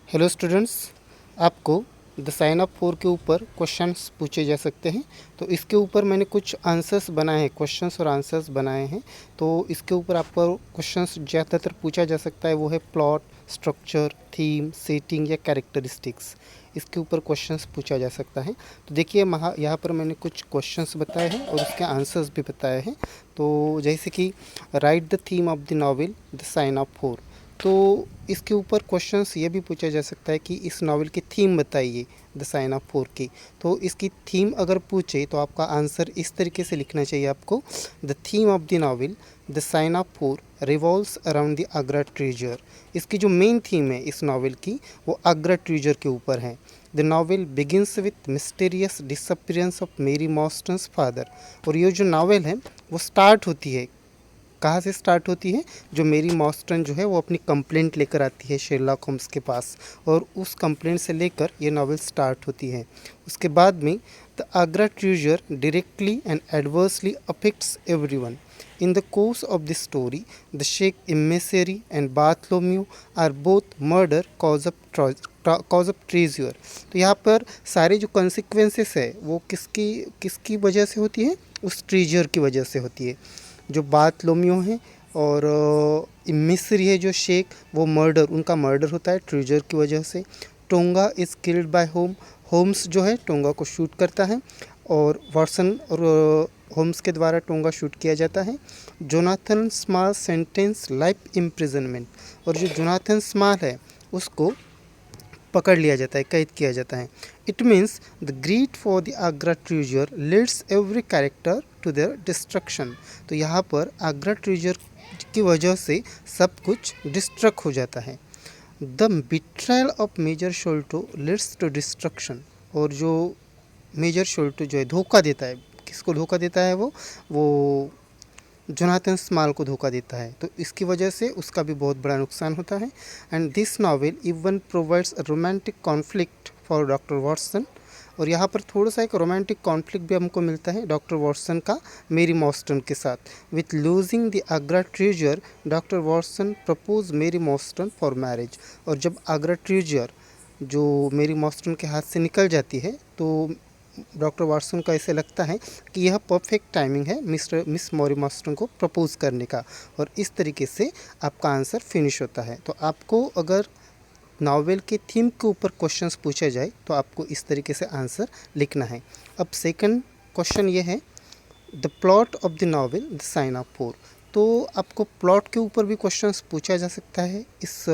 Hello students, आपको the sign of four के ऊपर क्वेश्चंस पूछे जा सकते हैं। तो इसके ऊपर मैंने कुछ आंसर्स बनाए हैं, क्वेश्चंस और आंसर्स बनाए हैं। तो इसके ऊपर आपको क्वेश्चंस ज़्यादातर पूछा जा सकता है, वो है प्लॉट, स्ट्रक्चर, थीम, सेटिंग या कैरेक्टरिस्टिक्स। इसके ऊपर क्वेश्चंस पूछा जा सकता है। तो देखिए यहाँ पर मैंने कुछ क्वेश्चंस बताए हैं और उसके आंसर्स भी बताए हैं। तो जैसे कि write the theme of the novel the sign of four. तो इसके ऊपर क्वेश्चंस ये भी पूछा जा सकता है कि इस नावल की थीम बताइए द साइन ऑफ फोर की। तो इसकी थीम अगर पूछे तो आपका आंसर इस तरीके से लिखना चाहिए आपको, the theme of the novel the sign of four revolves around the Agra treasure. इसकी जो मेन थीम है इस नावल की वो आगरा ट्रेजर के ऊपर है। The novel begins with mysterious disappearance of मेरी मॉस्टन्स फादर। और ये जो नावल है वो स्टार्ट होती है, कहाँ से स्टार्ट होती है, जो मेरी मॉस्टन जो है वो अपनी कंप्लेंट लेकर आती है शेरलॉक होम्स के पास, और उस कंप्लेंट से लेकर ये नावल स्टार्ट होती है। उसके बाद में the Agra treasure directly and adversely affects everyone. In the course of the story the शेख इम्मेसरी and Bartholomew are both murder cause of treasure. तो यहाँ पर सारे जो कॉन्सिक्वेंसेस है वो किसकी किसकी वजह से होती है, उस ट्रेजर की वजह से होती है। जो बार्थलोम्यू है और मिस्री है जो शेख, वो उनका मर्डर होता है ट्रेजर की वजह से। Tonga is killed by Holmes जो है टोंगा को शूट करता है, और वॉटसन और होम्स के द्वारा टोंगा शूट किया जाता है। Jonathan small sentence life imprisonment. और जो जोनाथन स्मॉल है उसको पकड़ लिया जाता है, कैद किया जाता है। It means the greed for the Agra treasure leads every character to their destruction. तो यहाँ पर आगरा ट्रेजर की वजह से सब कुछ डिस्ट्रक्ट हो जाता है। The betrayal of major Sholto leads to destruction. और जो मेजर शोल्टो जो है धोखा देता है, किसको धोखा देता है, वो जोनाथन स्मॉल को धोखा देता है, तो इसकी वजह से उसका भी बहुत बड़ा नुकसान होता है। And this novel even provides romantic conflict for doctor Watson. और यहाँ पर थोड़ा सा एक रोमांटिक कॉन्फ्लिक्ट भी हमको मिलता है डॉक्टर वॉटसन का मेरी मॉस्टन के साथ। With losing the Agra treasure doctor Watson propose मेरी मॉस्टन फॉर मैरिज। और जब आगरा ट्रेजर जो मेरी मॉस्टन के हाथ से निकल जाती है तो डॉक्टर वाटसन को ऐसे लगता है कि यह परफेक्ट टाइमिंग है मिस मॉरी मॉस्टन को प्रपोज करने का, और इस तरीके से आपका आंसर फिनिश होता है। तो आपको अगर नावल के थीम के ऊपर क्वेश्चंस पूछा जाए तो आपको इस तरीके से आंसर लिखना है। अब सेकंड क्वेश्चन ये है, the plot of the novel the sign of four. तो आपको प्लॉट के ऊपर भी क्वेश्चंस पूछा जा सकता है इस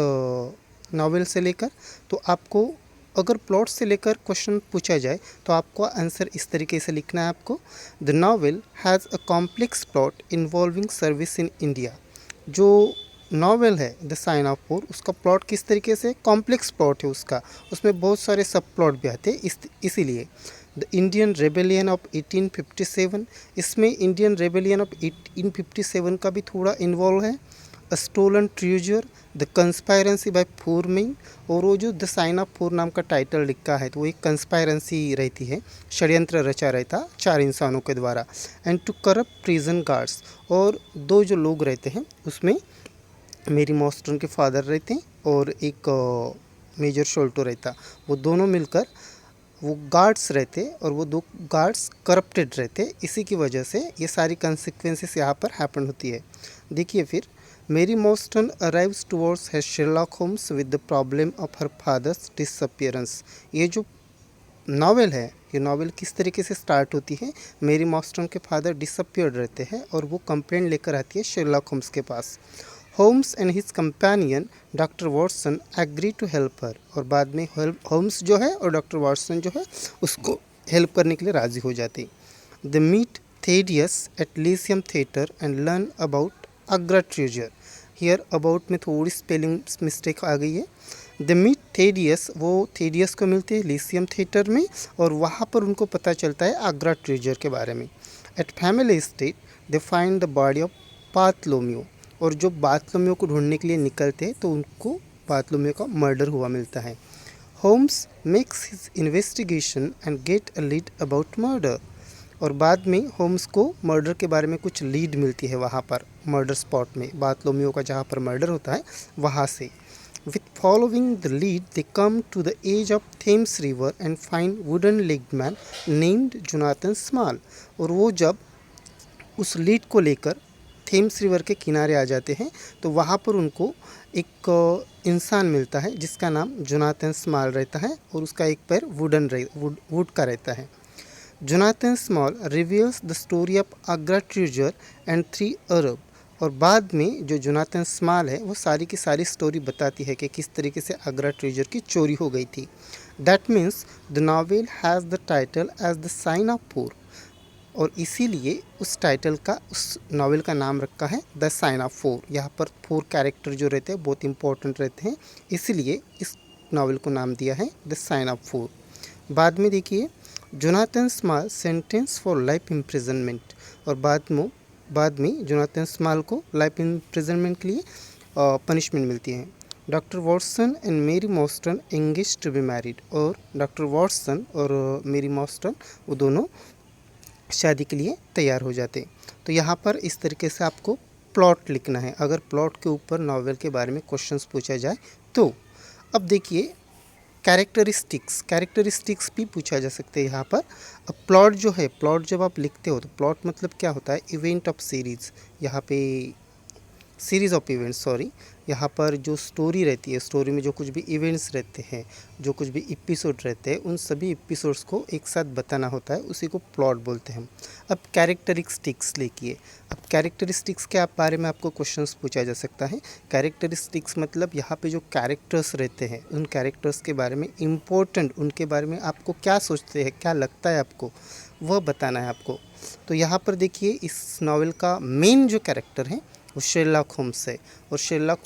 नावल से लेकर। तो आपको अगर प्लॉट से लेकर क्वेश्चन पूछा जाए तो आपको आंसर इस तरीके से लिखना है आपको, the novel has a complex plot involving service in India. जो नावल है द साइन ऑफ फोर, उसका प्लॉट किस तरीके से कॉम्प्लेक्स प्लॉट है उसका, उसमें बहुत सारे सब प्लॉट भी आते हैं इसीलिए। द इंडियन रेबेलियन ऑफ 1857, इसमें इंडियन रेबेलियन ऑफ 1857 का भी थोड़ा इन्वॉल्व है। A stolen treasure, the conspiracy by four men. और वो जो द साइन ऑफ फोर नाम का टाइटल लिखा है तो वो एक कंस्पायरेंसी रहती है, षड्यंत्र रचा रहता 4 इंसानों के द्वारा। And two corrupt prison guards, और 2 जो लोग रहते हैं उसमें मेरी मॉस्टन के फादर रहते हैं और एक मेजर शोल्टो रहता, वो दोनों मिलकर वो गार्ड्स रहते और वो 2 गार्ड्स करप्टेड रहते। इसी की वजह से ये सारी कंसिक्वेंसेस यहाँ पर हैपन होती है। देखिए फिर, मेरी मॉस्टन अराइव्स टुवर्ड्स है Sherlock Holmes with the problem of her father's disappearance. ये जो नावल है, ये नावल किस तरीके से स्टार्ट होती है, मेरी मॉस्टन के फादर डिसअपियर्ड रहते हैं और वो कंप्लेंट लेकर आती है शेरलॉक होम्स के पास। Holmes and his companion doctor Watson agree to help her. और बाद में होम्स जो है और डॉक्टर वॉटसन जो है उसको हेल्प करने के लिए राज़ी हो जाते। The meet Thaddeus at Lyceum theatre and learn about Agra treasure. Here about में थोड़ी स्पेलिंग मिस्टेक आ गई है। द मीट थेडियस, वो थेडियस को मिलते हैं लीसियम थिएटर में और वहाँ पर उनको पता चलता है आगरा ट्रेजर के बारे में। At family state they find the body of Bartholomew. और जो बार्थलोम्यू को ढूंढने के लिए निकलते हैं तो उनको बार्थलोम्यू का मर्डर हुआ मिलता है। Holmes makes his investigation and get a lead about murder. और बाद में होम्स को मर्डर के बारे में कुछ लीड मिलती है वहाँ पर मर्डर स्पॉट में, बार्थलोम्यू का जहाँ पर मर्डर होता है वहाँ से। With following the lead, they come to the edge of Thames River and find wooden-legged man named Jonathan Small. और वो जब उस लीड को लेकर थेम्स रिवर के किनारे आ जाते हैं तो वहाँ पर उनको एक इंसान मिलता है जिसका नाम जोनाथन स्मॉल रहता है और उसका एक पैर वुड का रहता है। Jonathan small reveals the story of Agra treasure and 3 अरब। और बाद में जो जोनाथन स्मॉल है वो सारी की सारी स्टोरी बताती है कि किस तरीके से आगरा ट्रेजर की चोरी हो गई थी। That means the novel has the title as the sign of four. और इसीलिए उस टाइटल का उस नॉवेल का नाम रखा है द साइन ऑफ 4। यहाँ पर 4 कैरेक्टर जो रहते हैं बहुत इंपॉर्टेंट रहते हैं, इसीलिए इस नॉवेल को नाम दिया है द साइन ऑफ 4। बाद में देखिए Jonathan small sentence for life imprisonment. और बाद में जोनाथन स्मॉल को लाइफ इम्प्रिजनमेंट के लिए पनिशमेंट मिलती है। डॉक्टर वॉटसन एंड मेरी मॉस्टन एंगेज टू बी मैरिड। और डॉक्टर वॉटसन और मेरी मॉस्टन वो दोनों शादी के लिए तैयार हो जाते। तो यहाँ पर इस तरीके से आपको प्लॉट लिखना है अगर प्लॉट के ऊपर नॉवेल के बारे में क्वेश्चंस पूछा जाए तो। अब देखिए कैरेक्टरिस्टिक्स भी पूछा जा सकते हैं यहाँ पर। अब प्लॉट जो है, प्लॉट जब आप लिखते हो तो प्लॉट मतलब क्या होता है, इवेंट ऑफ सीरीज़। यहाँ पे सीरीज़ ऑफ इवेंट्स, सॉरी, यहाँ पर जो स्टोरी रहती है, स्टोरी में जो कुछ भी इवेंट्स रहते हैं, जो कुछ भी एपिसोड रहते हैं, उन सभी एपिसोड्स को एक साथ बताना होता है, उसी को प्लॉट बोलते हैं। अब कैरेक्टरिस्टिक्स लिखिए। अब कैरेक्टरिस्टिक्स के बारे में आपको क्वेश्चंस पूछा जा सकता है। कैरेक्टरिस्टिक्स मतलब यहाँ पे जो कैरेक्टर्स रहते हैं उन कैरेक्टर्स के बारे में इम्पोर्टेंट, उनके बारे में आपको क्या सोचते हैं, क्या लगता है आपको, वह बताना है आपको। तो यहाँ पर देखिए इस नॉवेल का मेन जो कैरेक्टर है वो शेरलॉक होम्स है। और शेरलॉक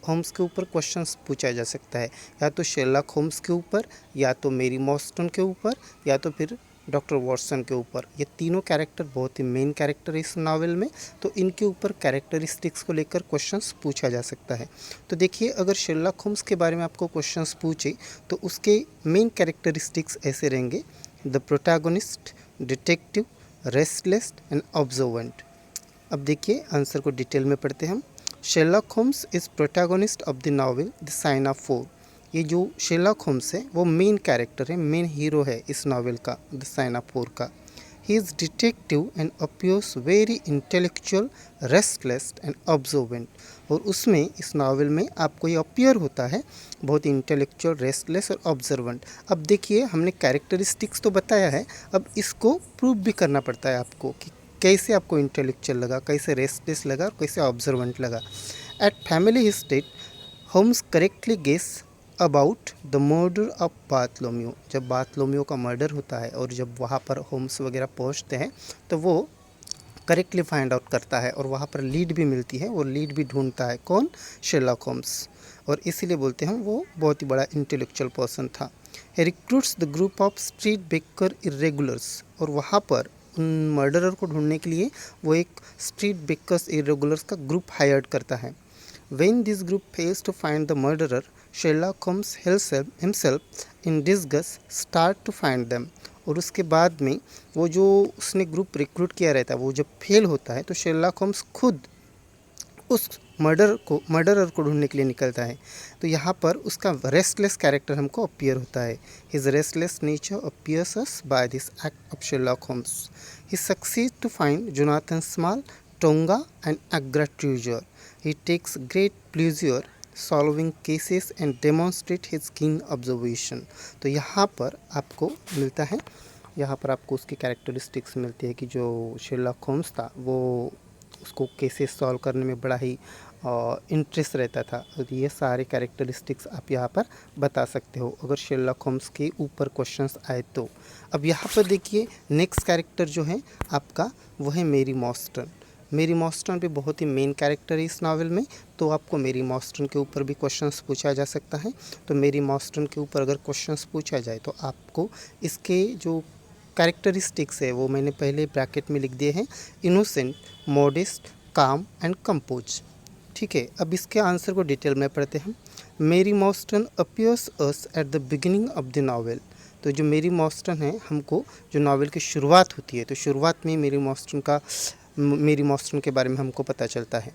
होम्स के ऊपर क्वेश्चंस पूछा जा सकता है, या तो शेरलॉक होम्स के ऊपर, या तो मेरी मॉस्टन के ऊपर, या तो फिर डॉक्टर वॉटसन के ऊपर। ये तीनों कैरेक्टर बहुत ही मेन कैरेक्टर है इस नावल में, तो इनके ऊपर कैरेक्टरिस्टिक्स को लेकर क्वेश्चंस पूछा जा सकता है। तो देखिए अगर शेरलॉक होम्स के बारे में आपको क्वेश्चंस पूछे तो उसके मेन कैरेक्टरिस्टिक्स ऐसे रहेंगे: the protagonist, detective, restless and observant. अब देखिए आंसर को डिटेल में पढ़ते हैं हम। Sherlock Holmes is protagonist of the novel the sign of 4। ये जो शेरलॉक होम्स है वो मेन कैरेक्टर है, मेन हीरो है इस नॉवेल का, द साइन ऑफ 4 का। He is detective and appears very intellectual, restless and observant. और उसमें इस नावल में आपको ये अपीयर होता है बहुत इंटेलेक्चुअल, रेस्टलेस और ऑब्जर्वेंट। अब देखिए हमने कैरेक्टरिस्टिक्स तो बताया है, अब इसको प्रूव भी करना पड़ता है आपको कि कैसे आपको इंटेलेक्चुअल लगा, कैसे रेस्टलेस लगा और कैसे ऑब्जर्वेंट लगा। At family state Holmes correctly guess about the murder of Bartholomew. जब बार्थलोमियो का मर्डर होता है और जब वहाँ पर होम्स वगैरह पहुँचते हैं तो वो करेक्टली फाइंड आउट करता है और वहाँ पर लीड भी मिलती है, वो लीड भी ढूंढता है। कौन? Sherlock Holmes. और इसीलिए बोलते हैं वो बहुत ही बड़ा इंटेलेक्चुअल पर्सन था। He recruits the group of street baker irregulars. और वहाँ पर उन मर्डरर को ढूंढने के लिए वो एक स्ट्रीट बेकर्स इरेगुलर्स का ग्रुप हायर्ड करता है। When this group fails to find the murderer, Sherlock Holmes himself in disgust start to find them। और उसके बाद में वो जो उसने ग्रुप रिक्रूट किया रहता है वो जब फेल होता है तो शेरलॉक होम्स खुद उस मर्डरर को ढूंढने के लिए निकलता है। तो यहाँ पर उसका रेस्टलेस कैरेक्टर हमको अपीयर होता है। His restless nature appears as by this act of Sherlock Holmes. He succeed to find Jonathan Small, Tonga and Agra treasure. He takes great pleasure solving cases and demonstrate his keen observation। तो यहाँ पर आपको मिलता है, यहाँ पर आपको उसकी कैरेक्टरिस्टिक्स मिलती है कि जो शेरलॉक होम्स था वो उसको केसेस सॉल्व करने में बड़ा ही इंटरेस्ट रहता था। और ये सारे कैरेक्टरिस्टिक्स आप यहाँ पर बता सकते हो अगर शेरलॉक होम्स के ऊपर क्वेश्चंस आए तो। अब यहाँ पर देखिए नेक्स्ट कैरेक्टर जो है आपका वो है मेरी मॉस्टन। मेरी मॉस्टन भी बहुत ही मेन कैरेक्टर है इस नावल में, तो आपको मेरी मॉस्टन के ऊपर भी क्वेश्चंस पूछा जा सकता है। तो मेरी मॉस्टन के ऊपर अगर क्वेश्चंस पूछा जाए तो आपको इसके जो कैरेक्टरिस्टिक्स है वो मैंने पहले ब्रैकेट में लिख दिए हैं: इनोसेंट, मॉडेस्ट, काम एंड कंपोज। ठीक है, अब इसके आंसर को डिटेल में पढ़ते हैं। Mary Morstan appears us at the beginning of the novel. तो जो मेरी मॉस्टन है हमको जो नावल की शुरुआत होती है तो शुरुआत में मेरी मॉस्टन के बारे में हमको पता चलता है।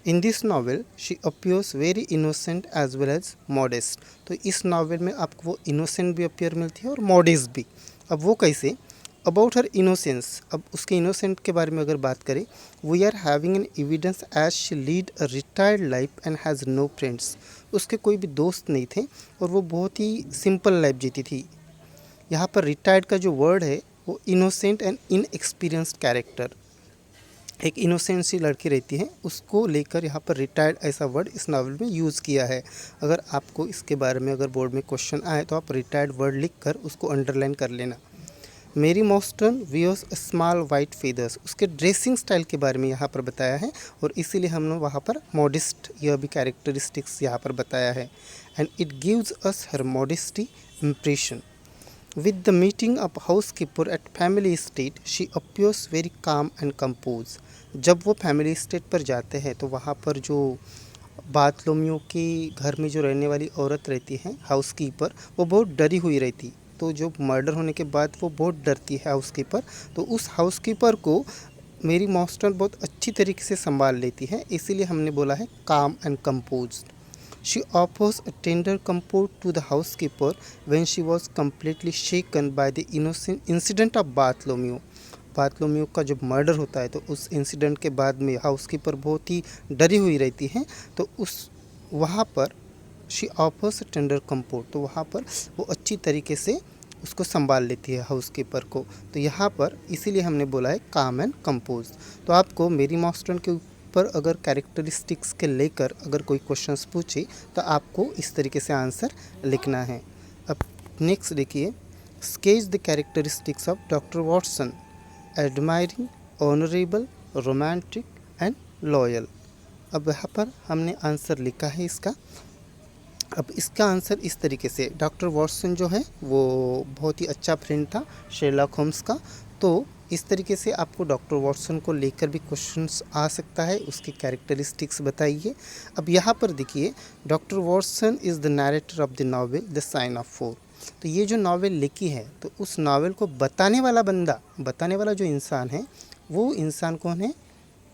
In this novel she appears very innocent as well as modest. तो इस नावल में आपको वो इनोसेंट भी अपियर मिलती है और मॉडेस्ट भी। अब वो कैसे? अबाउट हर इनोसेंस, अब उसके इनोसेंट के बारे में अगर बात करें, we are having an evidence as she lead a retired life and has no friends. उसके कोई भी दोस्त नहीं थे और वो बहुत ही सिंपल लाइफ जीती थी। यहाँ पर रिटायर्ड का जो वर्ड है वो इनोसेंट एंड इनएक्सपीरियंस्ड कैरेक्टर, एक इनोसेंट सी लड़की रहती है, उसको लेकर यहाँ पर रिटायर्ड ऐसा वर्ड इस नावल में यूज़ किया है। अगर आपको इसके बारे में अगर बोर्ड में क्वेश्चन आए तो आप रिटायर्ड वर्ड लिख कर उसको अंडरलाइन कर लेना। मेरी मॉस्टन वियर्स स्मॉल वाइट फेदर्स, उसके ड्रेसिंग स्टाइल के बारे में यहाँ पर बताया है और इसीलिए हमने वहाँ पर मॉडेस्ट यह भी कैरेक्टरिस्टिक्स यहाँ पर बताया है। And it gives us her modesty impression. With the meeting of housekeeper at family estate, she appears very calm and composed. जब वो फैमिली स्टेट पर जाते हैं तो वहाँ पर जो बातलोमियों के घर में जो रहने वाली औरत रहती है हाउसकीपर, वो बहुत डरी हुई रहती। तो जो मर्डर होने के बाद वो बहुत डरती है हाउसकीपर, तो उस हाउसकीपर को मेरी मॉस्टन बहुत अच्छी तरीके से संभाल लेती है, इसीलिए हमने बोला है काम and composed. She offers a tender comfort to the housekeeper when she was completely shaken by the innocent incident of Bartholomew. बार्थलोम्यू का जब मर्डर होता है तो उस इंसिडेंट के बाद में हाउसकीपर बहुत ही डरी हुई रहती है, तो उस वहाँ पर शी ऑफर्स टेंडर कंफर्ट, तो वहाँ पर वो अच्छी तरीके से उसको संभाल लेती है हाउसकीपर को। तो यहाँ पर इसीलिए हमने बोला है काम एंड कंपोज। तो आपको मेरी मॉस्टन के पर अगर कैरेक्टरिस्टिक्स के लेकर अगर कोई क्वेश्चंस पूछे तो आपको इस तरीके से आंसर लिखना है। अब नेक्स्ट देखिए, sketch the characteristics of doctor Watson, admiring, honourable, romantic and loyal. अब यहाँ पर हमने आंसर लिखा है इसका। अब इसका आंसर इस तरीके से, डॉक्टर वॉटसन जो है वो बहुत ही अच्छा फ्रेंड था शेरलॉक होम्स का। तो इस तरीके से आपको डॉक्टर वॉटसन को लेकर भी क्वेश्चंस आ सकता है, उसकी कैरेक्टरिस्टिक्स बताइए। अब यहाँ पर देखिए, doctor Watson is the narrator of the novel the sign of four. तो ये जो नावल लिखी है तो उस नावल को बताने वाला बंदा, बताने वाला जो इंसान है, वो इंसान कौन है?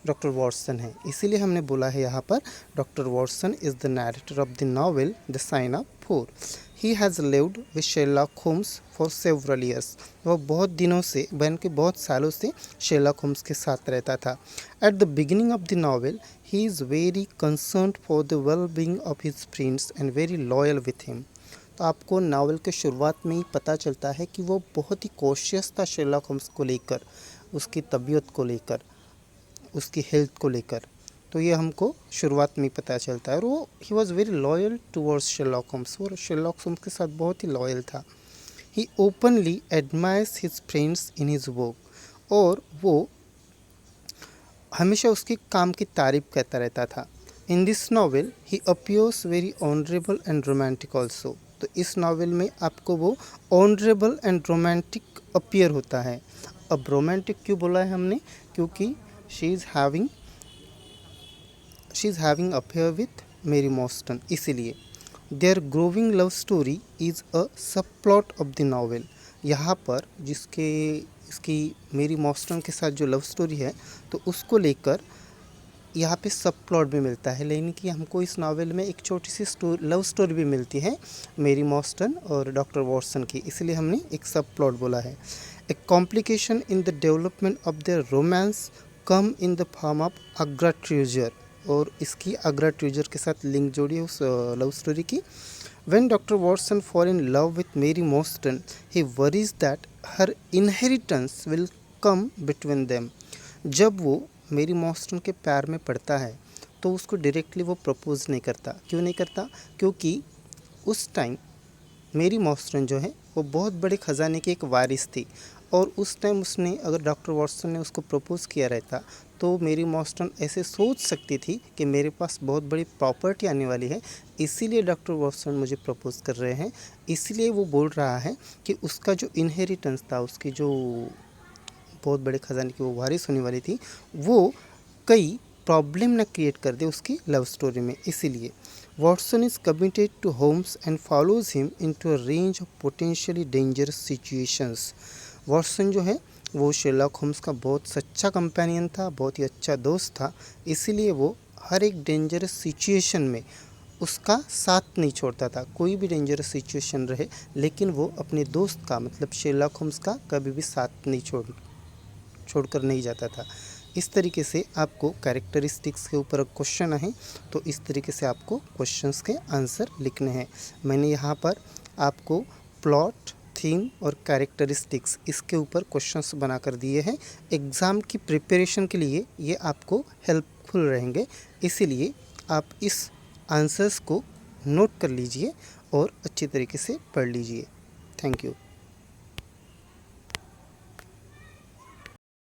डॉक्टर वॉटसन है। इसीलिए हमने बोला है यहाँ पर doctor Watson is the narrator of the novel the sign of four. He has lived with Sherlock Holmes for several years. वह बहुत दिनों से, बहन के बहुत सालों से शेरलॉक होम्स के साथ रहता था। Eight the beginning of the novel he is very concerned for the well being of his friends and very loyal with him. तो आपको नावल के शुरुआत में ही पता चलता है कि वो बहुत ही कॉशियस था शेरलॉक होम्स को लेकर, उसकी तबीयत को लेकर, उसकी हेल्थ को लेकर। तो ये हमको शुरुआत में ही पता चलता है। और वो he was very loyal towards Sherlock Holmes, और शेरलॉक होम्स के साथ बहुत ही लॉयल था। He openly admires his friends in his work, और वो हमेशा उसकी काम की तारीफ करता रहता था। इन this novel he appears very honourable and romantic also. तो इस नावल में आपको वो ऑनरेबल एंड रोमांटिक अपियर होता है। अब रोमांटिक क्यों बोला है हमने? क्योंकि she is having affair with Mary Mostyn, इसीलिए। Their growing love story is a subplot of the novel। यहाँ पर इसकी मेरी मॉस्टन के साथ जो लव स्टोरी है तो उसको लेकर यहाँ पे सब प्लॉट भी मिलता है, लेकिन कि हमको इस नावल में एक छोटी सी लव स्टोरी भी मिलती है मेरी मॉस्टन और डॉक्टर वॉटसन की, इसलिए हमने एक सब प्लॉट बोला है। A complication in the development of their romance come in the form of Agra treasure, और इसकी आग्रा ट्रेजर के साथ लिंक जोड़ी है उस लव स्टोरी की। When doctor Watson fall in love with Mary Morstan he worries that her inheritance will come between them. जब वो मेरी मॉस्टन के प्यार में पड़ता है तो उसको डायरेक्टली वो प्रपोज नहीं करता। क्यों नहीं करता? क्योंकि उस टाइम मेरी मॉस्टन जो है वो बहुत बड़े ख़जाने की एक वारिस थी, और उस टाइम उसने, अगर डॉक्टर वॉटसन ने उसको प्रपोज़ किया रहता तो मेरी मॉस्टन ऐसे सोच सकती थी कि मेरे पास बहुत बड़ी प्रॉपर्टी आने वाली है, इसीलिए डॉक्टर वॉटसन मुझे प्रपोज़ कर रहे हैं। इसीलिए वो बोल रहा है कि उसका जो इनहेरिटेंस था, उसकी जो बहुत बड़े ख़जाने की वो वारिस होने वाली थी, वो कई प्रॉब्लम ना क्रिएट कर दे उसकी लव स्टोरी में। इसीलिए Watson is committed to Holmes and follows him into a range of potentially dangerous situations. Watson जो है वो शेरलॉक होम्स का बहुत सच्चा कंपेनियन था, बहुत ही अच्छा दोस्त था, इसीलिए वो हर एक डेंजरस सिचुएशन में उसका साथ नहीं छोड़ता था। कोई भी डेंजरस सिचुएशन रहे, लेकिन वो अपने दोस्त का मतलब शेरलॉक होम्स का कभी भी साथ नहीं छोड़कर नहीं जाता था। इस तरीके से आपको कैरेक्टरिस्टिक्स के ऊपर क्वेश्चन है तो इस तरीके से आपको क्वेश्चंस के आंसर लिखने हैं। मैंने यहाँ पर आपको प्लॉट, थीम और कैरेक्टरिस्टिक्स इसके ऊपर क्वेश्चंस बनाकर दिए हैं। एग्ज़ाम की प्रिपरेशन के लिए ये आपको हेल्पफुल रहेंगे, इसीलिए आप इस आंसर्स को नोट कर लीजिए और अच्छी तरीके से पढ़ लीजिए। Thank you.